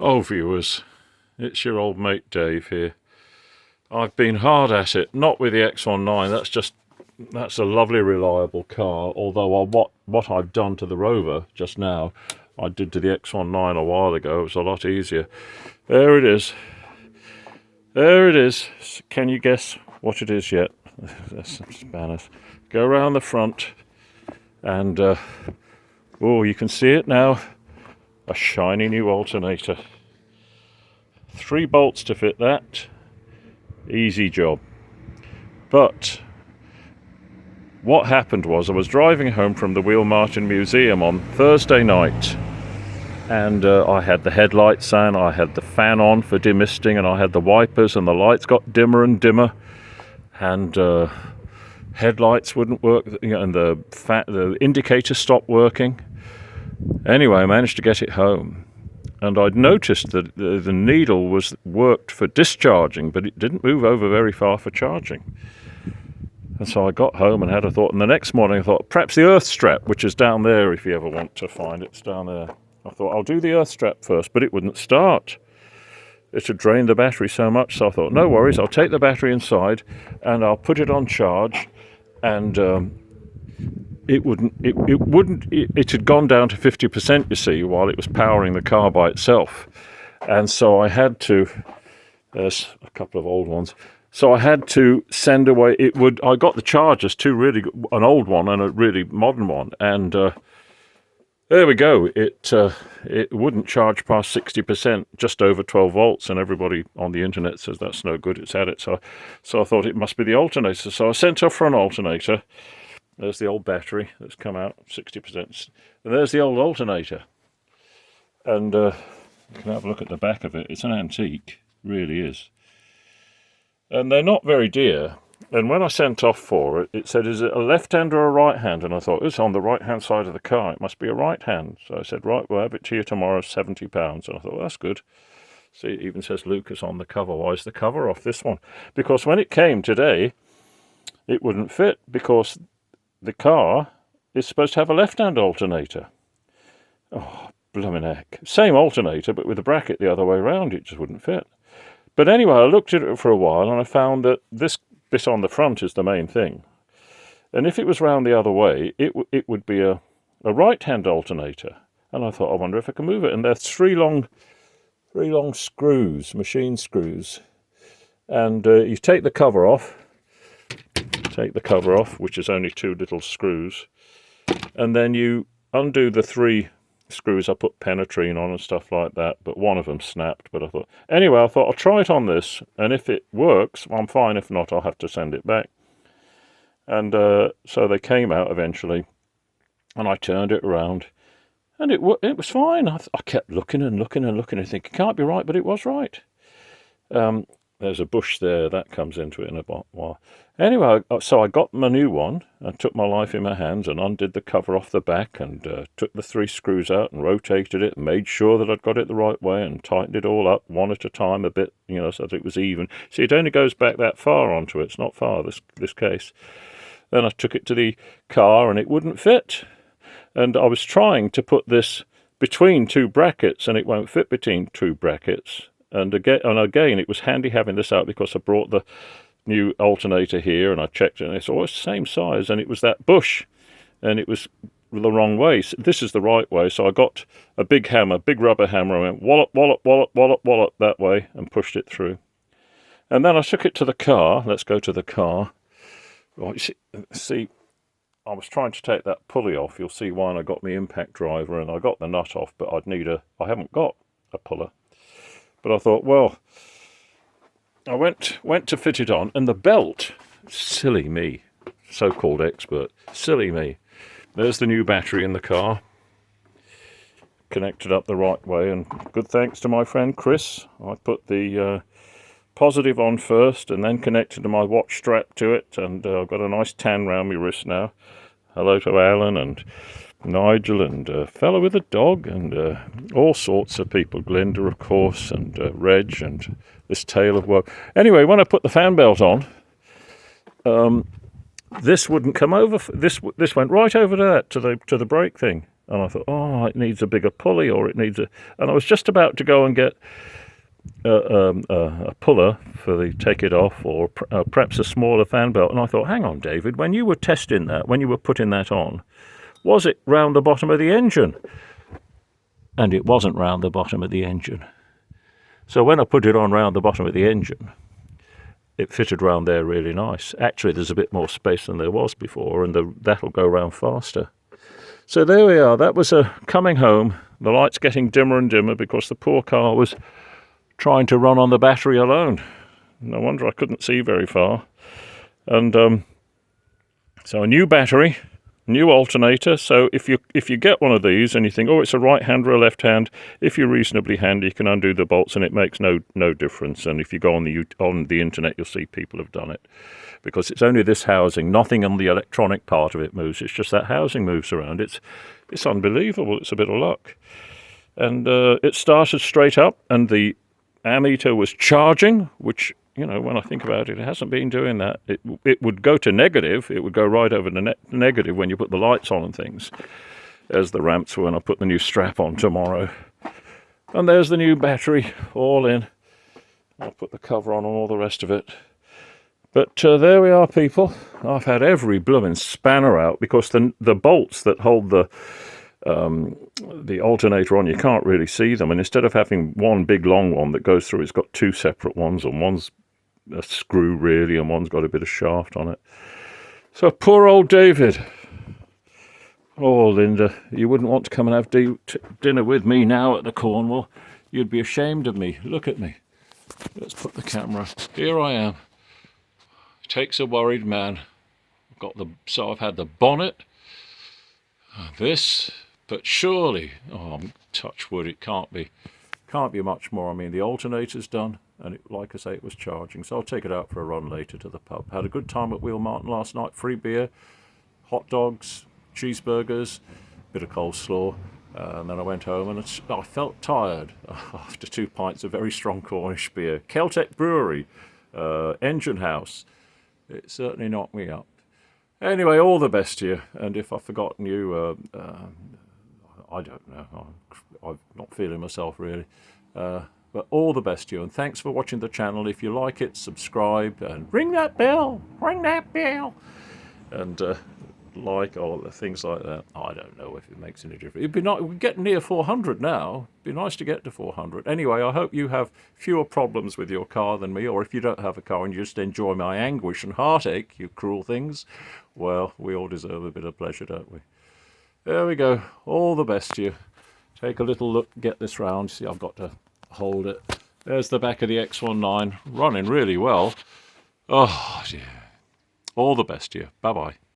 Oh, viewers, it's your old mate Dave here. I've been hard at it, not with the X19, that's a lovely reliable car, although what I've done to the Rover just now, I did to the X19 a while ago. It was a lot easier. There it is. There it is. Can you guess what it is yet? There's some spanners. Go around the front and, oh, you can see it now. A shiny new alternator. 3 bolts to fit that. Easy job. But what happened was I was driving home from the Wheel Martin Museum on Thursday night, and I had the headlights on, I had the fan on for demisting, and I had the wipers, and the lights got dimmer and dimmer, and headlights wouldn't work, and the indicator stopped working. Anyway, I managed to get it home, and I'd noticed that the needle worked for discharging, but it didn't move over very far for charging. And so I got home and had a thought, and the next morning I thought, perhaps the earth strap, which is down there if you ever want to find it, it's down there. I thought, I'll do the earth strap first, but it wouldn't start. It had drained the battery so much, so I thought, no worries, I'll take the battery inside and I'll put it on charge, and it had gone down to 50%, you see, while it was powering the car by itself. And so I had to, there's a couple of old ones, so I had to send away, I got the chargers, an old one and a really modern one, and there we go, it wouldn't charge past 60%, just over 12 volts, and everybody on the internet says that's no good, it's had it, so I thought it must be the alternator, so I sent off for an alternator. There's the old battery that's come out, 60%, and there's the old alternator, and you can have a look at the back of it. It's an antique, really is. And they're not very dear. And when I sent off for it, it said, is it a left hand or a right hand? And I thought, it's on the right hand side of the car, it must be a right hand. So I said, right, we'll have it to you tomorrow, £70. And I thought, well, that's good. See, it even says Lucas on the cover. Why is the cover off this one? Because when it came today, it wouldn't fit, because the car is supposed to have a left hand alternator. Oh, blooming heck. Same alternator, but with the bracket the other way around, it just wouldn't fit. But anyway, I looked at it for a while and I found that this bit on the front is the main thing. And if it was round the other way, it would be a right-hand alternator. And I thought, I wonder if I can move it. And there's three long screws, machine screws. And you take the cover off, which is only 2 little screws. And then you undo the 3 screws. I put penetrine on and stuff like that, but one of them snapped. But I thought, anyway, I'll try it on this, and if it works, I'm fine. If not, I'll have to send it back. And so they came out eventually, and I turned it around, and it was fine. I kept looking and thinking, it can't be right, but it was right. There's a bush there that comes into it in a while. Anyway, so I got my new one and took my life in my hands and undid the cover off the back and took the 3 screws out and rotated it and made sure that I'd got it the right way and tightened it all up one at a time a bit, so that it was even. See, it only goes back that far onto it. It's not far, this case. Then I took it to the car and it wouldn't fit. And I was trying to put this between 2 brackets and it won't fit between 2 brackets. And again, it was handy having this out because I brought the new alternator here and I checked it and it's always the same size, and it was that bush and it was the wrong way. So this is the right way, so I got a big rubber hammer, and went wallop, wallop, wallop, wallop, wallop that way and pushed it through. And then I took it to the car. Let's go to the car. Right, see, I was trying to take that pulley off. You'll see why. And I got my impact driver and I got the nut off, but I haven't got a puller. But I thought, well, I went to fit it on, and the belt, silly me, so-called expert, silly me. There's the new battery in the car, connected up the right way, and good thanks to my friend Chris. I put the positive on first and then connected to my watch strap to it, and I've got a nice tan round my wrist now. Hello to Alan and Nigel and a fellow with a dog and all sorts of people, Glinda of course, and Reg and this tale of woe. Anyway, when I put the fan belt on, this wouldn't come over. This went right over to the brake thing, And I thought, oh, it needs a bigger pulley, or it needs a... And I was just about to go and get a puller for the take it off, or perhaps a smaller fan belt. And I thought, hang on, David, when you were testing that, when you were putting that on, was it round the bottom of the engine? And it wasn't round the bottom of the engine. So when I put it on round the bottom of the engine, it fitted round there really nice. Actually, there's a bit more space than there was before, and that'll go round faster. So there we are. That was coming home. The light's getting dimmer and dimmer because the poor car was trying to run on the battery alone. No wonder I couldn't see very far. And so a new battery, new alternator. So if you get one of these and you think, oh, it's a right hand or a left hand, if you're reasonably handy, you can undo the bolts and it makes no difference. And if you go on the internet, you'll see people have done it, because it's only this housing. Nothing on the electronic part of it moves. It's just that housing moves around. It's unbelievable. It's a bit of luck. And it started straight up, and the ammeter was charging, which, you know, when I think about it, it hasn't been doing that. It would go to negative. It would go right over the negative when you put the lights on and things. There's the ramps when I put the new strap on tomorrow. And there's the new battery, all in. I'll put the cover on and all the rest of it. But there we are, people. I've had every blooming spanner out, because the bolts that hold the alternator on, you can't really see them. And instead of having one big long one that goes through, it's got two separate ones, and one's a screw really, and one's got a bit of shaft on it. So poor old David. Oh, Linda, you wouldn't want to come and have dinner with me now at the Cornwall. You'd be ashamed of me. Look at me. Let's put the camera. Here I am. It takes a worried man. So I've had the bonnet, this, but surely, touch wood, it can't be much more. I mean, the alternator's done, and like I say, it was charging. So I'll take it out for a run later to the pub. Had a good time at Wheel Martin last night. Free beer, hot dogs, cheeseburgers, bit of coleslaw, and then I went home and I felt tired after 2 pints of very strong Cornish beer. Celtic Brewery, Engine House. It certainly knocked me up. Anyway, all the best to you. And if I've forgotten you, I don't know. I'm not feeling myself really. But all the best to you. And thanks for watching the channel. If you like it, subscribe and ring that bell. Ring that bell. And like all the things like that. I don't know if it makes any difference. It'd be nice. We're getting near 400 now. It'd be nice to get to 400. Anyway, I hope you have fewer problems with your car than me, or if you don't have a car and you just enjoy my anguish and heartache, you cruel things, well, we all deserve a bit of pleasure, don't we? There we go. All the best to you. Take a little look, get this round. See, I've got to hold it. There's the back of the X19, running really well. Oh, dear. All the best to you. Bye-bye.